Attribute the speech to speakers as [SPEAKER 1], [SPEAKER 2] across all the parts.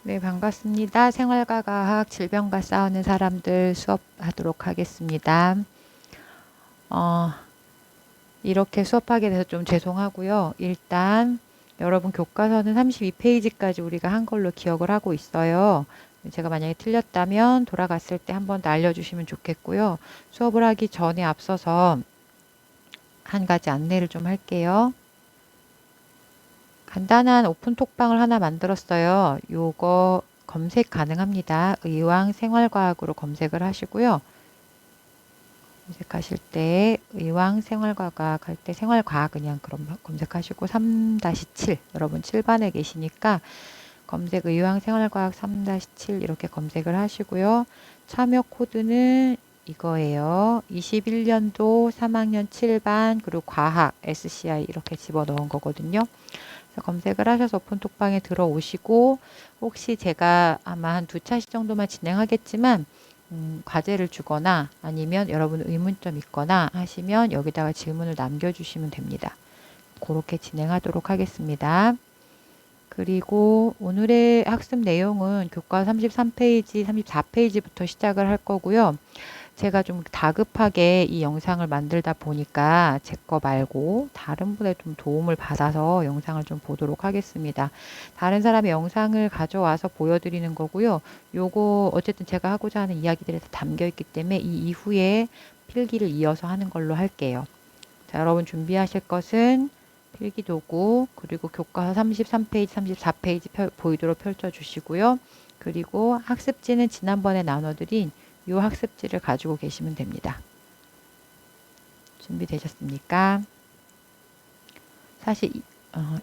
[SPEAKER 1] 네, 반갑습니다. 생활과 과학, 질병과 싸우는 사람들 수업하도록 하겠습니다. 어, 이렇게 수업하게 돼서 좀 죄송하고요. 일단 여러분 교과서는 32페이지까지 우리가 한 걸로 기억을 하고 있어요. 제가 만약에 틀렸다면 돌아갔을 때 한 번 더 알려주시면 좋겠고요. 수업을 하기 전에 앞서서 한 가지 안내를 좀 할게요. 간단한 오픈 톡방을 하나 만들었어요. 요거 검색 가능합니다. 의왕 생활과학으로 검색을 하시고요. 검색하실 때 의왕 생활과학 할 때 생활과학 그냥 그럼 검색하시고 3-7 여러분 7반에 계시니까 검색 의왕 생활과학 3-7 이렇게 검색을 하시고요. 참여 코드는 이거예요. 21년도 3학년 7반 그리고 과학 SCI 이렇게 집어넣은 거거든요. 검색을 하셔서 오픈톡방에 들어오시고 혹시 제가 아마 한 2차시 정도만 진행하겠지만 과제를 주거나 아니면 여러분 의문점 있거나 하시면 여기다가 질문을 남겨주시면 됩니다. 그렇게 진행하도록 하겠습니다. 그리고 오늘의 학습 내용은 교과 33페이지, 34페이지부터 시작을 할 거고요. 제가 좀 다급하게 이 영상을 만들다 보니까 제 거 말고 다른 분의 좀 도움을 받아서 영상을 좀 보도록 하겠습니다. 다른 사람의 영상을 가져와서 보여드리는 거고요. 요거 어쨌든 제가 하고자 하는 이야기들이 다 담겨 있기 때문에 이 이후에 필기를 이어서 하는 걸로 할게요. 자, 여러분 준비하실 것은 필기도구 그리고 교과서 33페이지, 34페이지 보이도록 펼쳐주시고요. 그리고 학습지는 지난번에 나눠드린 이 학습지를 가지고 계시면 됩니다. 준비되셨습니까? 사실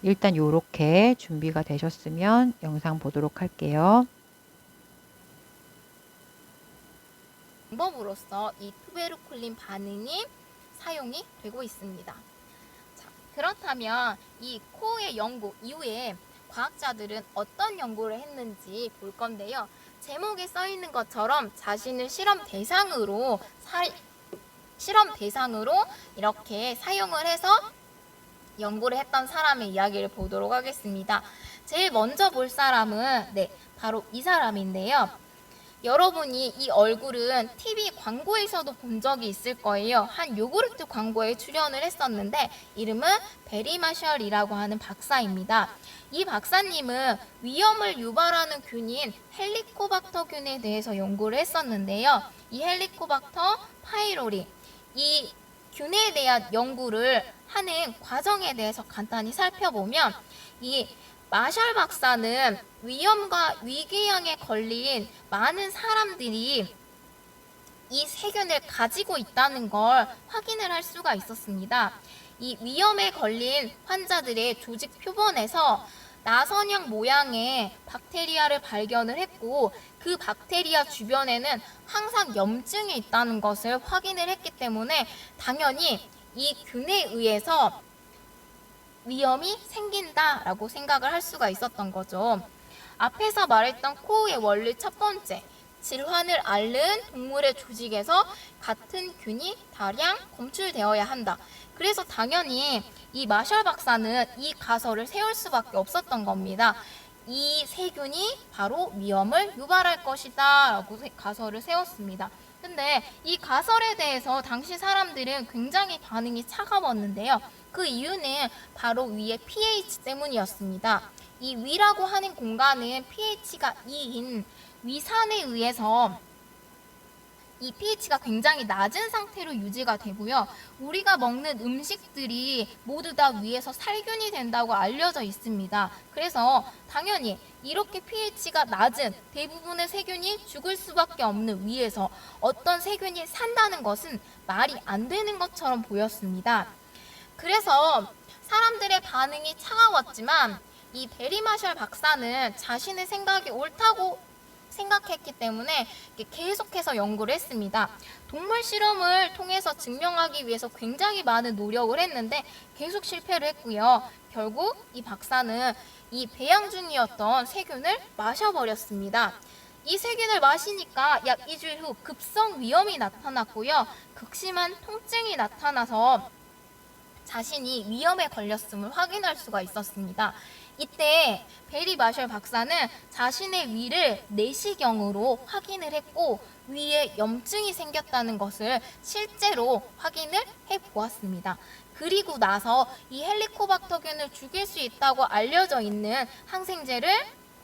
[SPEAKER 1] 일단 이렇게 준비가 되셨으면 영상 보도록 할게요.
[SPEAKER 2] 방법으로서 이 투베르쿨린 반응이 사용이 되고 있습니다. 자, 그렇다면 이 코어의 연구 이후에 과학자들은 어떤 연구를 했는지 볼 건데요. 제목에 써 있는 것처럼 자신을 실험 대상으로 이렇게 사용을 해서 연구를 했던 사람의 이야기를 보도록 하겠습니다. 제일 먼저 볼 사람은 바로 이 사람인데요. 여러분이 이 얼굴은 TV 광고에서도 본 적이 있을 거예요. 한 요구르트 광고에 출연을 했었는데 이름은 베리 마셜이라고 하는 박사입니다. 이 박사님은 위염을 유발하는 균인 헬리코박터균에 대해서 연구를 했었는데요. 이 헬리코박터 파이로리 이 균에 대한 연구를 하는 과정에 대해서 간단히 살펴보면 이 마셜 박사는 위염과 위궤양에 걸린 많은 사람들이 이 세균을 가지고 있다는 걸 확인을 할 수가 있었습니다. 이 위염에 걸린 환자들의 조직 표본에서 나선형 모양의 박테리아를 발견을 했고 그 박테리아 주변에는 항상 염증이 있다는 것을 확인을 했기 때문에 당연히 이 균에 의해서 위험이 생긴다라고 생각을 할 수가 있었던 거죠. 앞에서 말했던 코어의 원리 첫 번째, 질환을 앓는 동물의 조직에서 같은 균이 다량 검출되어야 한다. 그래서 당연히 이 마셜 박사는 이 가설을 세울 수밖에 없었던 겁니다. 이 세균이 바로 위험을 유발할 것이다 라고 가설을 세웠습니다. 근데 이 가설에 대해서 당시 사람들은 굉장히 반응이 차가웠는데요. 그 이유는 바로 위의 pH 때문이었습니다. 이 위라고 하는 공간은 pH가 2인 위산에 의해서 이 pH가 굉장히 낮은 상태로 유지가 되고요. 우리가 먹는 음식들이 모두 다 위에서 살균이 된다고 알려져 있습니다. 그래서 당연히 이렇게 pH가 낮은 대부분의 세균이 죽을 수밖에 없는 위에서 어떤 세균이 산다는 것은 말이 안 되는 것처럼 보였습니다. 그래서 사람들의 반응이 차가웠지만 이 베리 마셜 박사는 자신의 생각이 옳다고 생각했기 때문에 계속해서 연구를 했습니다. 동물 실험을 통해서 증명하기 위해서 굉장히 많은 노력을 했는데 계속 실패를 했고요. 결국 이 박사는 이 배양 중이었던 세균을 마셔버렸습니다. 이 세균을 마시니까 약 2주일 후 급성 위염이 나타났고요. 극심한 통증이 나타나서 자신이 위염에 걸렸음을 확인할 수가 있었습니다. 이때 베리 마셜 박사는 자신의 위를 내시경으로 확인을 했고 위에 염증이 생겼다는 것을 실제로 확인을 해 보았습니다. 그리고 나서 이 헬리코박터균을 죽일 수 있다고 알려져 있는 항생제를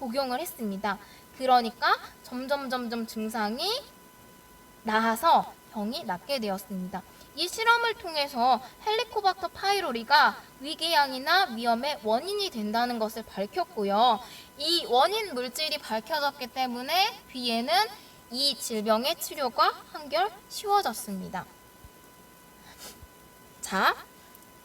[SPEAKER 2] 복용을 했습니다. 그러니까 점점 증상이 나아서 병이 낫게 되었습니다. 이 실험을 통해서 헬리코박터 파이로리가 위궤양이나 위염의 원인이 된다는 것을 밝혔고요. 이 원인 물질이 밝혀졌기 때문에 뒤에는 이 질병의 치료가 한결 쉬워졌습니다. 자,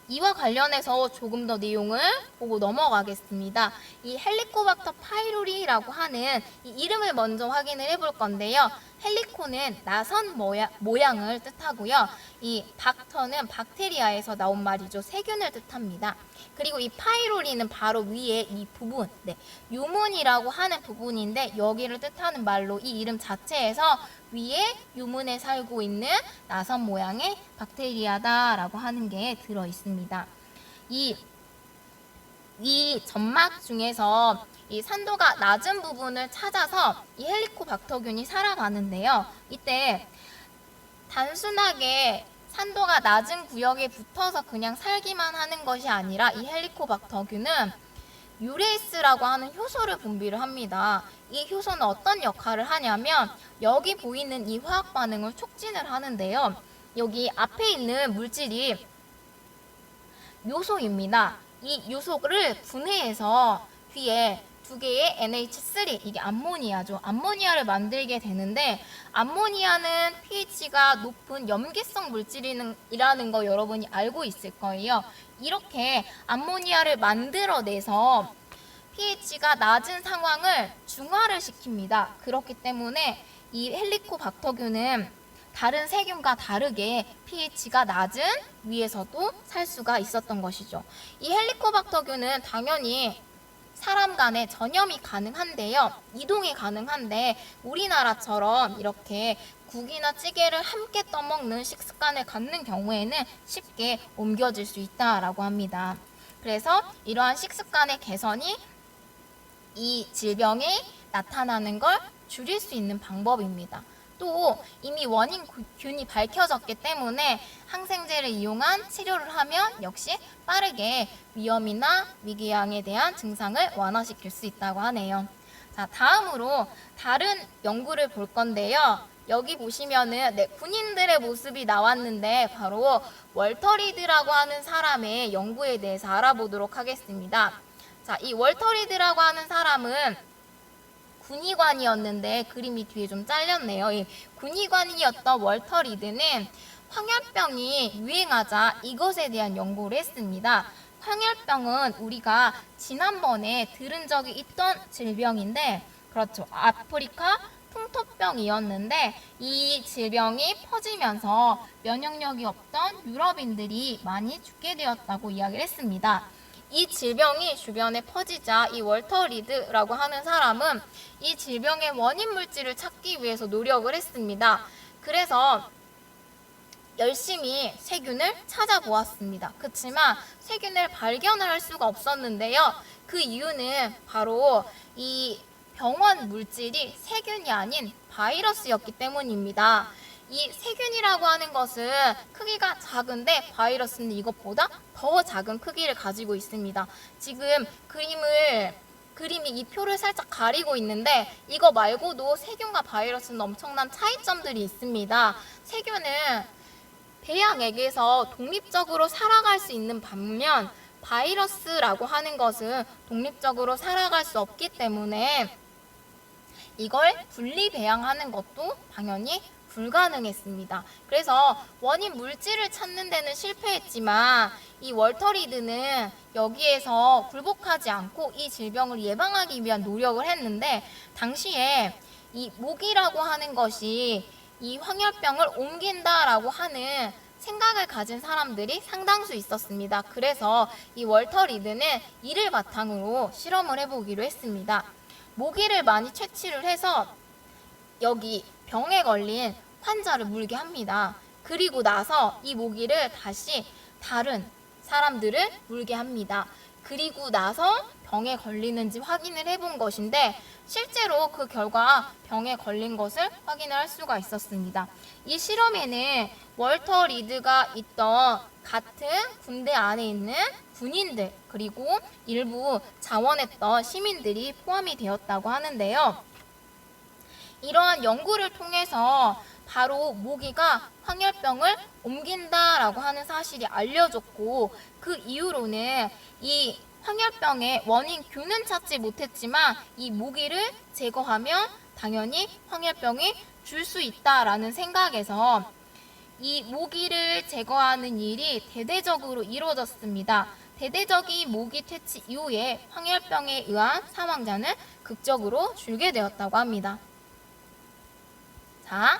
[SPEAKER 2] 이와 관련해서 조금 더 내용을 보고 넘어가겠습니다. 이 헬리코박터 파이로리라고 하는 이 이름을 먼저 확인을 해볼 건데요. 헬리코는 나선 모양을 뜻하고요. 이 박터는 박테리아에서 나온 말이죠. 세균을 뜻합니다. 그리고 이 파이로리는 바로 위에 이 부분, 유문이라고 하는 부분인데 여기를 뜻하는 말로 이 이름 자체에서 위에 유문에 살고 있는 나선 모양의 박테리아다라고 하는 게 들어 있습니다. 이 점막 중에서 이 산도가 낮은 부분을 찾아서 이 헬리코박터균이 살아가는데요. 이때 단순하게 산도가 낮은 구역에 붙어서 그냥 살기만 하는 것이 아니라 이 헬리코박터균은 유레이스라고 하는 효소를 분비를 합니다. 이 효소는 어떤 역할을 하냐면 여기 보이는 이 화학 반응을 촉진을 하는데요. 여기 앞에 있는 물질이 요소입니다. 이 요소를 분해해서 뒤에 두 개의 NH3, 이게 암모니아죠. 암모니아를 만들게 되는데 암모니아는 pH가 높은 염기성 물질이라는 거 여러분이 알고 있을 거예요. 이렇게 암모니아를 만들어내서 pH가 낮은 상황을 중화를 시킵니다. 그렇기 때문에 이 헬리코박터균은 다른 세균과 다르게 pH가 낮은 위에서도 살 수가 있었던 것이죠. 이 헬리코박터균은 당연히 사람 간에 전염이 가능한데요. 이동이 가능한데 우리나라처럼 이렇게 국이나 찌개를 함께 떠먹는 식습관을 갖는 경우에는 쉽게 옮겨질 수 있다라고 합니다. 그래서 이러한 식습관의 개선이 이 질병이 나타나는 걸 줄일 수 있는 방법입니다. 또 이미 원인균이 밝혀졌기 때문에 항생제를 이용한 치료를 하면 역시 빠르게 위염이나 위궤양에 대한 증상을 완화시킬 수 있다고 하네요. 자, 다음으로 다른 연구를 볼 건데요. 여기 보시면은 군인들의 모습이 나왔는데 바로 월터 리드라고 하는 사람의 연구에 대해서 알아보도록 하겠습니다. 자, 이 월터 리드라고 하는 사람은 군의관이었는데 그림이 뒤에 좀 잘렸네요. 이 군의관이었던 월터 리드는 황열병이 유행하자 이것에 대한 연구를 했습니다. 황열병은 우리가 지난번에 들은 적이 있던 질병인데, 그렇죠. 아프리카 풍토병이었는데 이 질병이 퍼지면서 면역력이 없던 유럽인들이 많이 죽게 되었다고 이야기를 했습니다. 이 질병이 주변에 퍼지자 이 월터 리드라고 하는 사람은 이 질병의 원인 물질을 찾기 위해서 노력을 했습니다. 그래서 열심히 세균을 찾아보았습니다. 그렇지만 세균을 발견을 할 수가 없었는데요. 그 이유는 바로 이 병원 물질이 세균이 아닌 바이러스였기 때문입니다. 이 세균이라고 하는 것은 크기가 작은데 바이러스는 이것보다 더 작은 크기를 가지고 있습니다. 지금 그림이 이 표를 살짝 가리고 있는데 이거 말고도 세균과 바이러스는 엄청난 차이점들이 있습니다. 세균은 배양액에서 독립적으로 살아갈 수 있는 반면 바이러스라고 하는 것은 독립적으로 살아갈 수 없기 때문에 이걸 분리 배양하는 것도 당연히 불가능했습니다. 그래서 원인 물질을 찾는 데는 실패했지만 이 월터 리드는 여기에서 굴복하지 않고 이 질병을 예방하기 위한 노력을 했는데 당시에 이 모기라고 하는 것이 이 황열병을 옮긴다라고 하는 생각을 가진 사람들이 상당수 있었습니다. 그래서 이 월터 리드는 이를 바탕으로 실험을 해보기로 했습니다. 모기를 많이 채취를 해서 여기 병에 걸린 환자를 물게 합니다. 그리고 나서 이 모기를 다시 다른 사람들을 물게 합니다. 그리고 나서 병에 걸리는지 확인을 해본 것인데 실제로 그 결과 병에 걸린 것을 확인을 할 수가 있었습니다. 이 실험에는 월터 리드가 있던 같은 군대 안에 있는 군인들 그리고 일부 자원했던 시민들이 포함이 되었다고 하는데요. 이러한 연구를 통해서 바로 모기가 황열병을 옮긴다라고 하는 사실이 알려졌고 그 이후로는 이 황열병의 원인 균은 찾지 못했지만 이 모기를 제거하면 당연히 황열병이 줄 수 있다라는 생각에서 이 모기를 제거하는 일이 대대적으로 이루어졌습니다. 대대적인 모기 퇴치 이후에 황열병에 의한 사망자는 극적으로 줄게 되었다고 합니다. 자,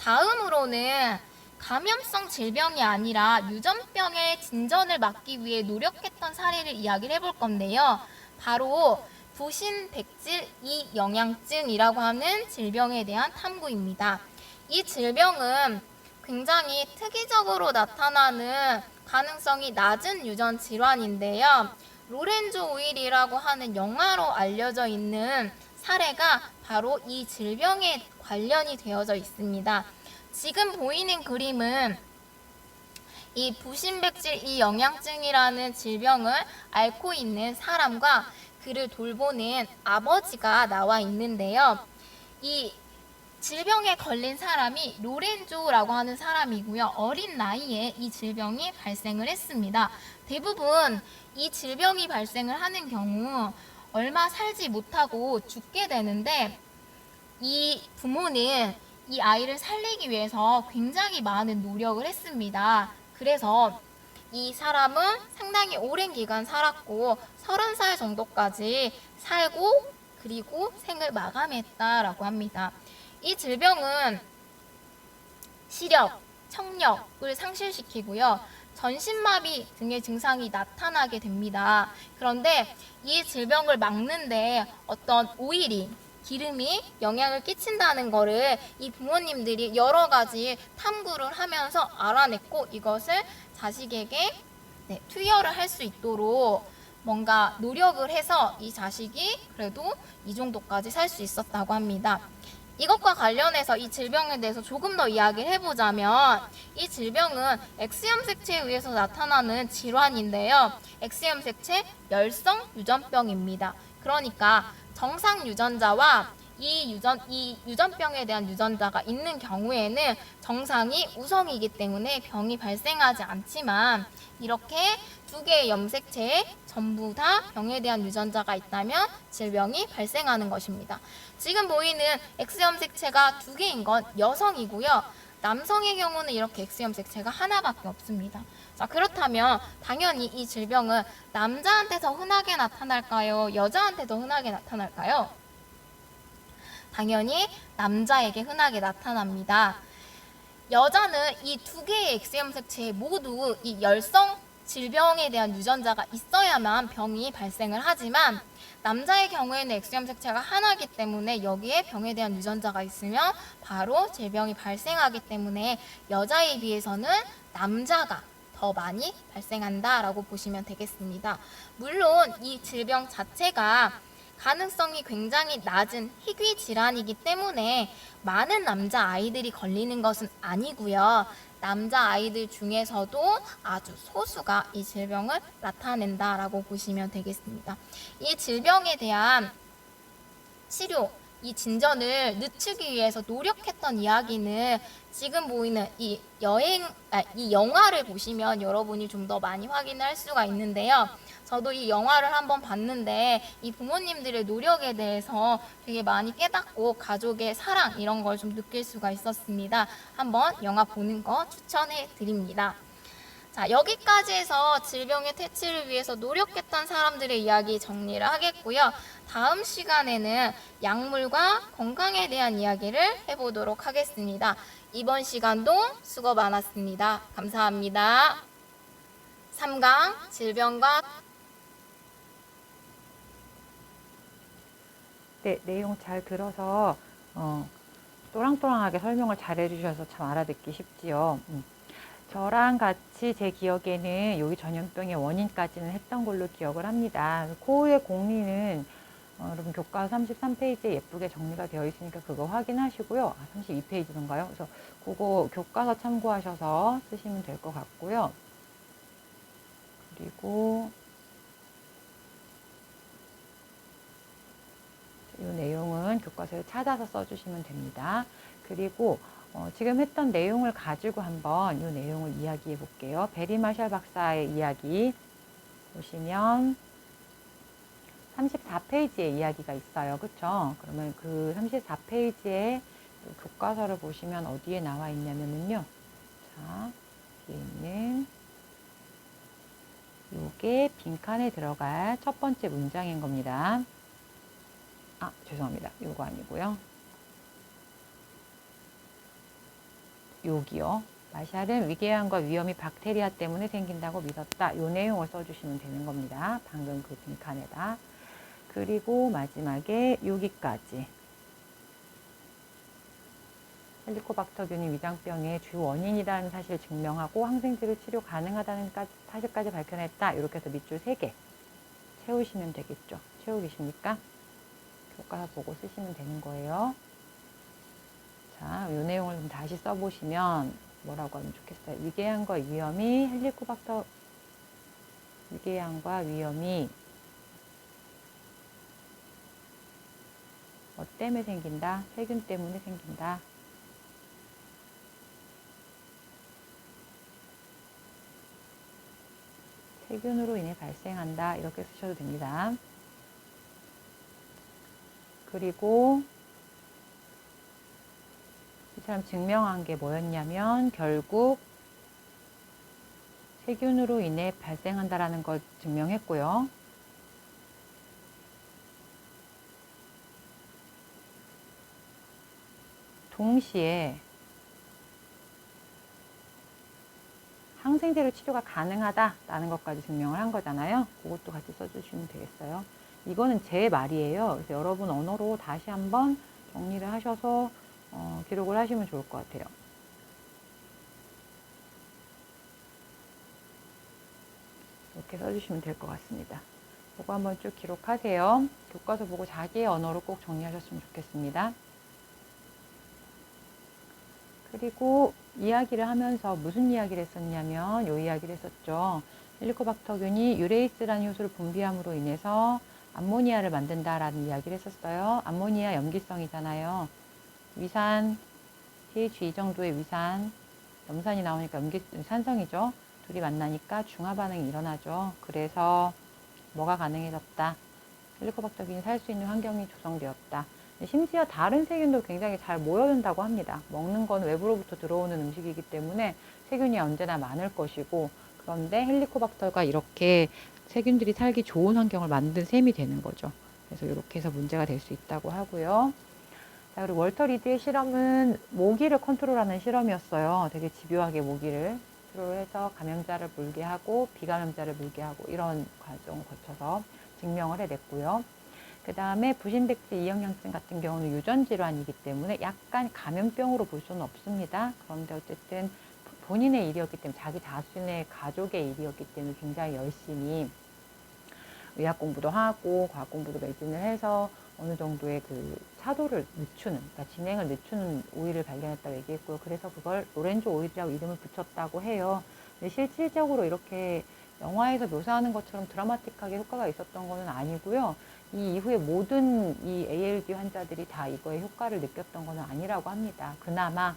[SPEAKER 2] 다음으로는 감염성 질병이 아니라 유전병의 진전을 막기 위해 노력했던 사례를 이야기를 해볼 건데요. 바로 부신백질 2영양증이라고 하는 질병에 대한 탐구입니다. 이 질병은 굉장히 특이적으로 나타나는 가능성이 낮은 유전 질환인데요. 로렌조 오일이라고 하는 영화로 알려져 있는 사례가 바로 이 질병에 관련이 되어져 있습니다. 지금 보이는 그림은 이 부신백질 2영양증이라는 질병을 앓고 있는 사람과 그를 돌보는 아버지가 나와 있는데요. 이 질병에 걸린 사람이 로렌조라고 하는 사람이고요. 어린 나이에 이 질병이 발생을 했습니다. 대부분 이 질병이 발생을 하는 경우 얼마 살지 못하고 죽게 되는데 이 부모는 이 아이를 살리기 위해서 굉장히 많은 노력을 했습니다. 그래서 이 사람은 상당히 오랜 기간 살았고 30살 정도까지 살고 그리고 생을 마감했다라고 합니다. 이 질병은 시력, 청력을 상실시키고요. 전신마비 등의 증상이 나타나게 됩니다. 그런데 이 질병을 막는데 어떤 오일이 기름이 영향을 끼친다는 거를 이 부모님들이 여러 가지 탐구를 하면서 알아냈고 이것을 자식에게 투여를 할 수 있도록 뭔가 노력을 해서 이 자식이 그래도 이 정도까지 살 수 있었다고 합니다. 이것과 관련해서 이 질병에 대해서 조금 더 이야기를 해보자면 이 질병은 X염색체에 의해서 나타나는 질환인데요. X염색체 열성 유전병입니다. 그러니까 정상 유전자와 이 유전병에 대한 유전자가 있는 경우에는 정상이 우성이기 때문에 병이 발생하지 않지만 이렇게 두 개의 염색체에 전부 다 병에 대한 유전자가 있다면 질병이 발생하는 것입니다. 지금 보이는 X염색체가 두 개인 건 여성이고요. 남성의 경우는 이렇게 X염색체가 하나밖에 없습니다. 자, 그렇다면 당연히 이 질병은 남자한테 더 흔하게 나타날까요? 여자한테 더 흔하게 나타날까요? 당연히 남자에게 흔하게 나타납니다. 여자는 이 두 개의 X염색체에 모두 이 열성 질병에 대한 유전자가 있어야만 병이 발생을 하지만 남자의 경우에는 X염색체가 하나이기 때문에 여기에 병에 대한 유전자가 있으면 바로 질병이 발생하기 때문에 여자에 비해서는 남자가 더 많이 발생한다라고 보시면 되겠습니다. 물론 이 질병 자체가 가능성이 굉장히 낮은 희귀 질환이기 때문에 많은 남자 아이들이 걸리는 것은 아니고요. 남자 아이들 중에서도 아주 소수가 이 질병을 나타낸다라고 보시면 되겠습니다. 이 질병에 대한 치료, 이 진전을 늦추기 위해서 노력했던 이야기는 지금 보이는 이 영화를 보시면 여러분이 좀 더 많이 확인을 할 수가 있는데요. 저도 이 영화를 한번 봤는데 이 부모님들의 노력에 대해서 되게 많이 깨닫고 가족의 사랑 이런 걸 좀 느낄 수가 있었습니다. 한번 영화 보는 거 추천해 드립니다. 자, 여기까지 해서 질병의 퇴치를 위해서 노력했던 사람들의 이야기 정리를 하겠고요. 다음 시간에는 약물과 건강에 대한 이야기를 해보도록 하겠습니다. 이번 시간도 수고 많았습니다. 감사합니다. 3강 질병과
[SPEAKER 1] 네, 내용 잘 들어서 또랑또랑하게 설명을 잘 해주셔서 참 알아듣기 쉽지요. 저랑 같이 제 기억에는 여기 전염병의 원인까지는 했던 걸로 기억을 합니다. 코우의 공리는 여러분 교과 33페이지에 예쁘게 정리가 되어 있으니까 그거 확인하시고요. 아, 32페이지인가요? 그래서 그거 교과서 참고하셔서 쓰시면 될 것 같고요. 그리고 이 내용은 교과서에 찾아서 써주시면 됩니다. 그리고 지금 했던 내용을 가지고 한번 이 내용을 이야기해 볼게요. 베리 마샬 박사의 이야기 보시면 34페이지에 이야기가 있어요. 그쵸? 그러면 그 34페이지에 교과서를 보시면 어디에 나와 있냐면요. 자, 뒤에 있는 요게 빈칸에 들어갈 첫 번째 문장인 겁니다. 아, 죄송합니다. 요거 아니고요. 여기요. 마샬은 위궤양과 위염이 박테리아 때문에 생긴다고 믿었다. 요 내용을 써주시면 되는 겁니다. 방금 그 빈칸에다. 그리고 마지막에 여기까지. 헬리코박터균이 위장병의 주 원인이라는 사실을 증명하고 항생제로 치료 가능하다는 사실까지 밝혀냈다. 이렇게 해서 밑줄 3개 채우시면 되겠죠. 채우고 계십니까? 교과서 보고 쓰시면 되는 거예요. 자, 이 내용을 좀 다시 써보시면 뭐라고 하면 좋겠어요. 위궤양과 위염이 위궤양과 위염이 뭐 때문에 생긴다? 세균 때문에 생긴다. 세균으로 인해 발생한다. 이렇게 쓰셔도 됩니다. 그리고 이 사람 증명한 게 뭐였냐면 결국 세균으로 인해 발생한다라는 걸 증명했고요. 동시에 항생제로 치료가 가능하다라는 것까지 증명을 한 거잖아요. 그것도 같이 써주시면 되겠어요. 이거는 제 말이에요. 그래서 여러분 언어로 다시 한번 정리를 하셔서 기록을 하시면 좋을 것 같아요. 이렇게 써주시면 될 것 같습니다. 그거 한번 쭉 기록하세요. 교과서 보고 자기의 언어로 꼭 정리하셨으면 좋겠습니다. 그리고 이야기를 하면서 무슨 이야기를 했었냐면 요 이야기를 했었죠. 헬리코박터균이 유레이스라는 효소를 분비함으로 인해서 암모니아를 만든다라는 이야기를 했었어요. 암모니아 염기성이잖아요. 위산, pH 정도의 위산, 염산이 나오니까 산성이죠. 둘이 만나니까 중화 반응이 일어나죠. 그래서 뭐가 가능해졌다. 헬리코박터균이 살 수 있는 환경이 조성되었다. 심지어 다른 세균도 굉장히 잘 모여든다고 합니다. 먹는 건 외부로부터 들어오는 음식이기 때문에 세균이 언제나 많을 것이고, 그런데 헬리코박터가 이렇게 세균들이 살기 좋은 환경을 만든 셈이 되는 거죠. 그래서 이렇게 해서 문제가 될 수 있다고 하고요. 자, 그리고 월터 리드의 실험은 모기를 컨트롤하는 실험이었어요. 되게 집요하게 모기를 컨트롤해서 감염자를 물게 하고 비감염자를 물게 하고 이런 과정을 거쳐서 증명을 해냈고요. 그 다음에 부신백지 이형양증 같은 경우는 유전질환이기 때문에 약간 감염병으로 볼 수는 없습니다. 그런데 어쨌든 본인의 일이었기 때문에 자기 자신의 가족의 일이었기 때문에 굉장히 열심히 의학 공부도 하고 과학 공부도 매진을 해서 어느 정도의 그 차도를 늦추는, 그러니까 진행을 늦추는 오일을 발견했다고 얘기했고요. 그래서 그걸 로렌조 오일이라고 이름을 붙였다고 해요. 근데 실질적으로 이렇게 영화에서 묘사하는 것처럼 드라마틱하게 효과가 있었던 거는 아니고요. 이 이후에 모든 이 ALD 환자들이 다 이거에 효과를 느꼈던 거는 아니라고 합니다. 그나마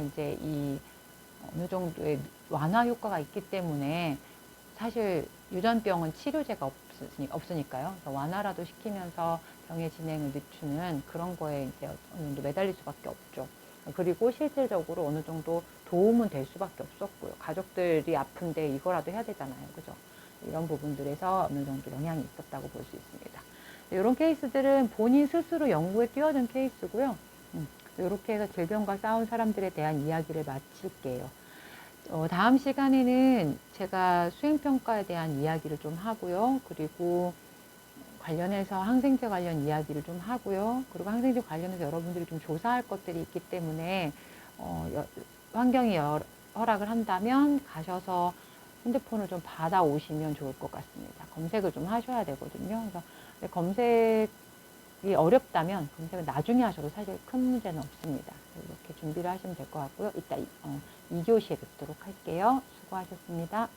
[SPEAKER 1] 이제 이 어느 정도의 완화 효과가 있기 때문에 사실 유전병은 치료제가 없으니까요. 그래서 완화라도 시키면서 병의 진행을 늦추는 그런 거에 이제 어느 정도 매달릴 수밖에 없죠. 그리고 실질적으로 어느 정도 도움은 될 수밖에 없었고요. 가족들이 아픈데 이거라도 해야 되잖아요. 그죠? 이런 부분들에서 어느 정도 영향이 있었다고 볼 수 있습니다. 이런 케이스들은 본인 스스로 연구에 뛰어든 케이스고요. 이렇게 해서 질병과 싸운 사람들에 대한 이야기를 마칠게요. 다음 시간에는 제가 수행평가에 대한 이야기를 좀 하고요. 그리고 관련해서 항생제 관련 이야기를 좀 하고요. 그리고 항생제 관련해서 여러분들이 좀 조사할 것들이 있기 때문에 환경이 허락을 한다면 가셔서 핸드폰을 좀 받아 오시면 좋을 것 같습니다. 검색을 좀 하셔야 되거든요. 그래서 검색이 어렵다면 검색을 나중에 하셔도 사실 큰 문제는 없습니다. 이렇게 준비를 하시면 될 것 같고요. 이따 2교시에 뵙도록 할게요. 수고하셨습니다.